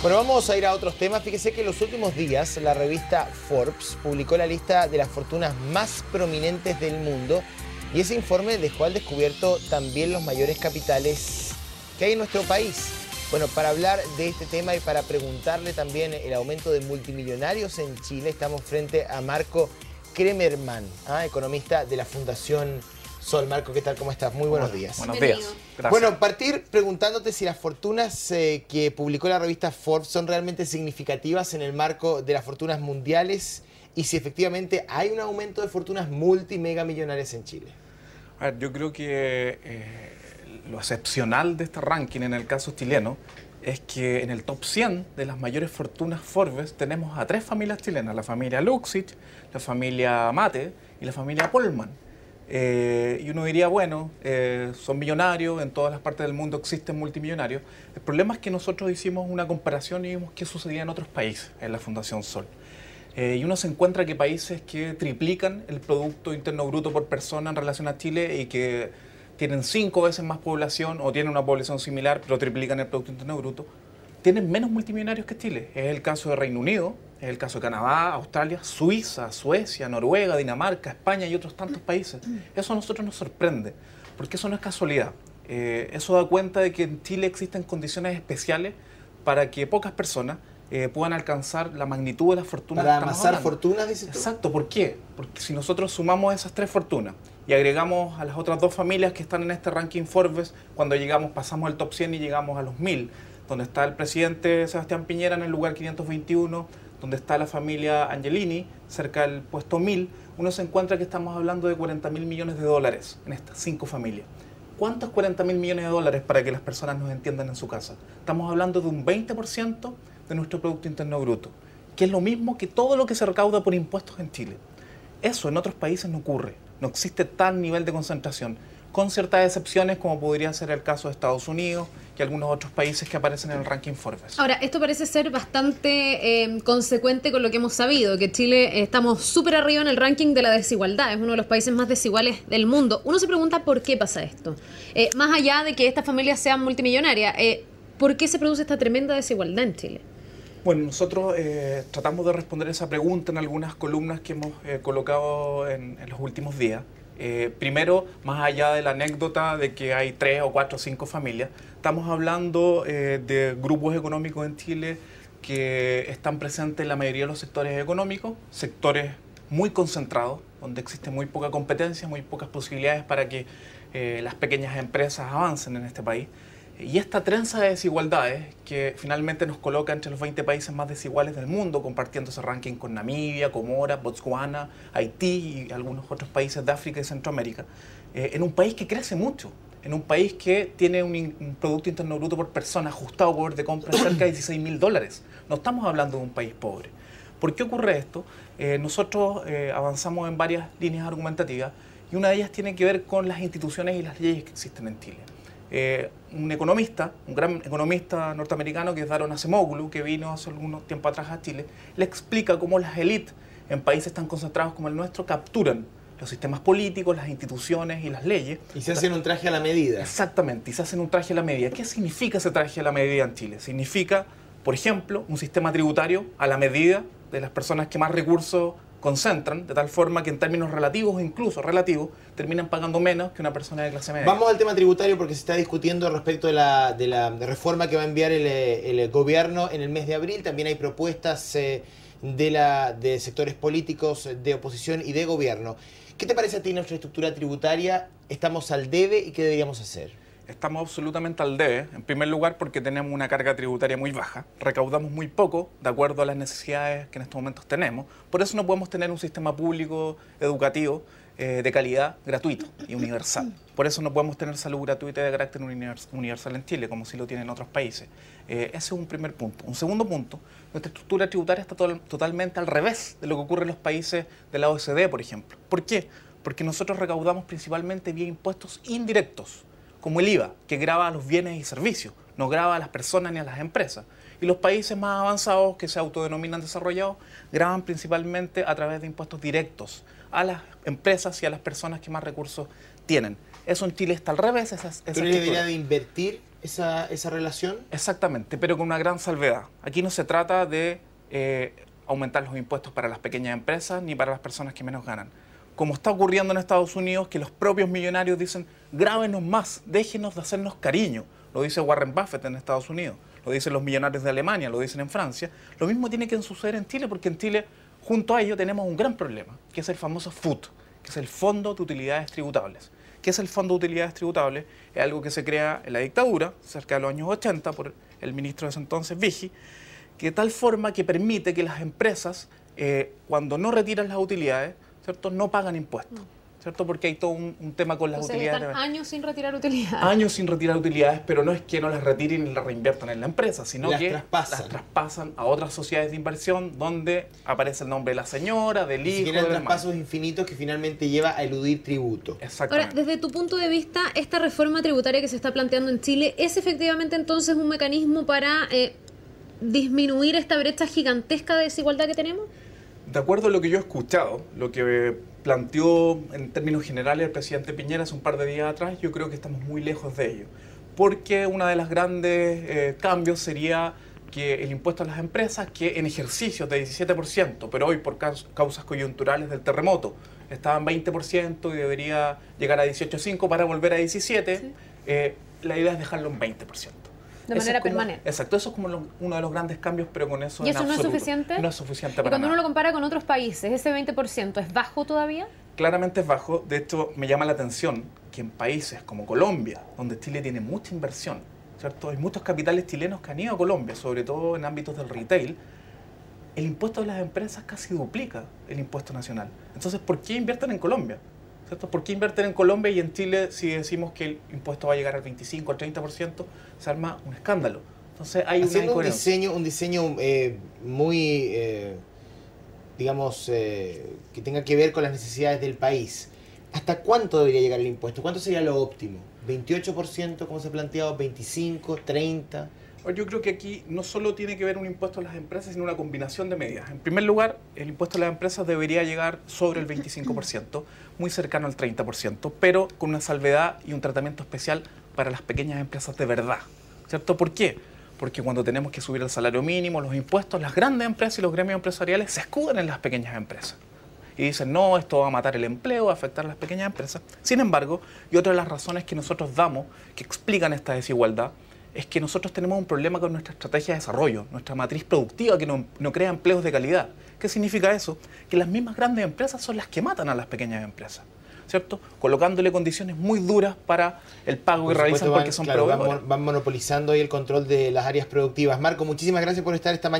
Bueno, vamos a ir a otros temas. Fíjese que en los últimos días la revista Forbes publicó la lista de las fortunas más prominentes del mundo y ese informe dejó al descubierto también los mayores capitales que hay en nuestro país. Bueno, para hablar de este tema y para preguntarle también el aumento de multimillonarios en Chile, estamos frente a Marco Kremerman, economista de la Fundación Sol. Marco, ¿qué tal? ¿Cómo estás? Muy buenos días. Buenos días. Gracias. Bueno, partir preguntándote si las fortunas que publicó la revista Forbes son realmente significativas en el marco de las fortunas mundiales y si efectivamente hay un aumento de fortunas multimegamillonarias en Chile. A ver, yo creo que lo excepcional de este ranking en el caso chileno es que en el top 100 de las mayores fortunas Forbes tenemos a 3 familias chilenas, la familia Luxich, la familia Mate y la familia Polman. Y uno diría, bueno, son millonarios, en todas las partes del mundo existen multimillonarios. El problema es que nosotros hicimos una comparación y vimos qué sucedía en otros países, en la Fundación Sol. Y uno se encuentra que países que triplican el Producto Interno Bruto por persona en relación a Chile y que tienen 5 veces más población o tienen una población similar, pero triplican el Producto Interno Bruto, tienen menos multimillonarios que Chile. Es el caso de Reino Unido, es el caso de Canadá, Australia, Suiza, Suecia, Noruega, Dinamarca, España y otros tantos países. Eso a nosotros nos sorprende, porque eso no es casualidad. Eso da cuenta de que en Chile existen condiciones especiales para que pocas personas puedan alcanzar la magnitud de las fortunas Para que estamos amasar hablando. fortunas, dices tú. Exacto, ¿por qué? Porque si nosotros sumamos esas 3 fortunas y agregamos a las otras 2 familias que están en este ranking Forbes, cuando llegamos, pasamos el top 100 y llegamos a los 1000, donde está el presidente Sebastián Piñera en el lugar 521, donde está la familia Angelini, cerca del puesto 1000, uno se encuentra que estamos hablando de 40.000 millones de dólares en estas 5 familias. ¿Cuántos 40.000 millones de dólares para que las personas nos entiendan en su casa? Estamos hablando de un 20% de nuestro Producto Interno Bruto, que es lo mismo que todo lo que se recauda por impuestos en Chile. Eso en otros países no ocurre, no existe tal nivel de concentración, con ciertas excepciones como podría ser el caso de Estados Unidos y algunos otros países que aparecen en el ranking Forbes. Ahora, esto parece ser bastante consecuente con lo que hemos sabido, que Chile estamos súper arriba en el ranking de la desigualdad, es uno de los países más desiguales del mundo. Uno se pregunta por qué pasa esto. Más allá de que estas familias sean multimillonarias, ¿por qué se produce esta tremenda desigualdad en Chile? Bueno, nosotros tratamos de responder esa pregunta en algunas columnas que hemos colocado en los últimos días. Primero, más allá de la anécdota de que hay 3 o 4 o 5 familias, estamos hablando de grupos económicos en Chile que están presentes en la mayoría de los sectores económicos, sectores muy concentrados, donde existe muy poca competencia, muy pocas posibilidades para que las pequeñas empresas avancen en este país. Y esta trenza de desigualdades que finalmente nos coloca entre los 20 países más desiguales del mundo, compartiendo ese ranking con Namibia, Comoras, Botswana, Haití y algunos otros países de África y Centroamérica, en un país que crece mucho, en un país que tiene un Producto Interno Bruto por persona ajustado por poder de compra de cerca de $16.000. No estamos hablando de un país pobre. ¿Por qué ocurre esto? Nosotros avanzamos en varias líneas argumentativas y una de ellas tiene que ver con las instituciones y las leyes que existen en Chile. Un economista, un gran economista norteamericano que es Daron Acemoglu, que vino hace algún tiempo atrás a Chile, le explica cómo las élites en países tan concentrados como el nuestro capturan los sistemas políticos, las instituciones y las leyes. Y se hacen un traje a la medida. Exactamente, y se hacen un traje a la medida. ¿Qué significa ese traje a la medida en Chile? Significa, por ejemplo, un sistema tributario a la medida de las personas que más recursos concentran, de tal forma que en términos relativos o incluso relativos terminan pagando menos que una persona de clase media. Vamos al tema tributario porque se está discutiendo respecto de la reforma que va a enviar el gobierno en el mes de abril. También hay propuestas de sectores políticos, de oposición y de gobierno. ¿Qué te parece a ti nuestra estructura tributaria? ¿Estamos al debe y qué deberíamos hacer? Estamos absolutamente al debe, en primer lugar porque tenemos una carga tributaria muy baja, recaudamos muy poco de acuerdo a las necesidades que en estos momentos tenemos, por eso no podemos tener un sistema público educativo de calidad gratuito y universal. Por eso no podemos tener salud gratuita y de carácter universal en Chile, como sí lo tienen otros países. Ese es un primer punto. Un segundo punto, nuestra estructura tributaria está totalmente al revés de lo que ocurre en los países de la OECD, por ejemplo. ¿Por qué? Porque nosotros recaudamos principalmente vía impuestos indirectos, como el IVA, que grava a los bienes y servicios, no grava a las personas ni a las empresas. Y los países más avanzados, que se autodenominan desarrollados, gravan principalmente a través de impuestos directos a las empresas y a las personas que más recursos tienen. Eso en Chile está al revés. Pero debería de invertir esa relación? Exactamente, pero con una gran salvedad. Aquí no se trata de aumentar los impuestos para las pequeñas empresas ni para las personas que menos ganan. Como está ocurriendo en Estados Unidos, que los propios millonarios dicen, grábenos más, déjenos de hacernos cariño. Lo dice Warren Buffett en Estados Unidos, lo dicen los millonarios de Alemania, lo dicen en Francia. Lo mismo tiene que suceder en Chile, porque en Chile, junto a ello, tenemos un gran problema, que es el famoso FUT, que es el Fondo de Utilidades Tributables. ¿Qué es el Fondo de Utilidades Tributables? Es algo que se crea en la dictadura, cerca de los años 80, por el ministro de ese entonces, Vigil, que de tal forma que permite que las empresas, cuando no retiran las utilidades, ¿cierto?, no pagan impuestos, ¿cierto? Porque hay todo un tema con las utilidades. Están años sin retirar utilidades. Años sin retirar utilidades, pero no es que no las retiren y las reinviertan en la empresa, sino que las traspasan a otras sociedades de inversión donde aparece el nombre de la señora, del hijo, del hermano. Traspasos infinitos que finalmente lleva a eludir tributo. Exactamente. Ahora, desde tu punto de vista, esta reforma tributaria que se está planteando en Chile, ¿es efectivamente entonces un mecanismo para disminuir esta brecha gigantesca de desigualdad que tenemos? De acuerdo a lo que yo he escuchado, lo que planteó en términos generales el presidente Piñera hace un par de días atrás, yo creo que estamos muy lejos de ello. Porque uno de los grandes cambios sería que el impuesto a las empresas, que en ejercicios de 17%, pero hoy por causas coyunturales del terremoto, estaba en 20% y debería llegar a 18,5% para volver a 17%, sí. La idea es dejarlo en 20%. De manera permanente. Exacto, eso es como uno de los grandes cambios, pero con eso ¿Y eso no es suficiente? No es suficiente para nada. Y cuando nada. Uno lo compara con otros países, ¿ese 20% es bajo todavía? Claramente es bajo. De hecho, me llama la atención que en países como Colombia, donde Chile tiene mucha inversión, ¿cierto? Hay muchos capitales chilenos que han ido a Colombia, sobre todo en ámbitos del retail, el impuesto de las empresas casi duplica el impuesto nacional. Entonces, ¿por qué invierten en Colombia? ¿Cierto? ¿Por qué invertir en Colombia y en Chile, si decimos que el impuesto va a llegar al 25 o al 30%, se arma un escándalo? Entonces hay una incoherencia. Un diseño muy, digamos, que tenga que ver con las necesidades del país. ¿Hasta cuánto debería llegar el impuesto? ¿Cuánto sería lo óptimo? ¿28%, como se ha planteado? ¿25%? ¿30%? Yo creo que aquí no solo tiene que ver un impuesto a las empresas, sino una combinación de medidas. En primer lugar, el impuesto a las empresas debería llegar sobre el 25%, muy cercano al 30%, pero con una salvedad y un tratamiento especial para las pequeñas empresas de verdad, ¿cierto? ¿Por qué? Porque cuando tenemos que subir el salario mínimo, los impuestos, las grandes empresas y los gremios empresariales se escudan en las pequeñas empresas. Y dicen, no, esto va a matar el empleo, va a afectar a las pequeñas empresas. Sin embargo, y otra de las razones que nosotros damos, que explican esta desigualdad, es que nosotros tenemos un problema con nuestra estrategia de desarrollo, nuestra matriz productiva que no crea empleos de calidad. ¿Qué significa eso? Que las mismas grandes empresas son las que matan a las pequeñas empresas, ¿cierto? Colocándole condiciones muy duras para el pago que realizan porque son proveedores. Van monopolizando ahí el control de las áreas productivas. Marco, muchísimas gracias por estar esta mañana.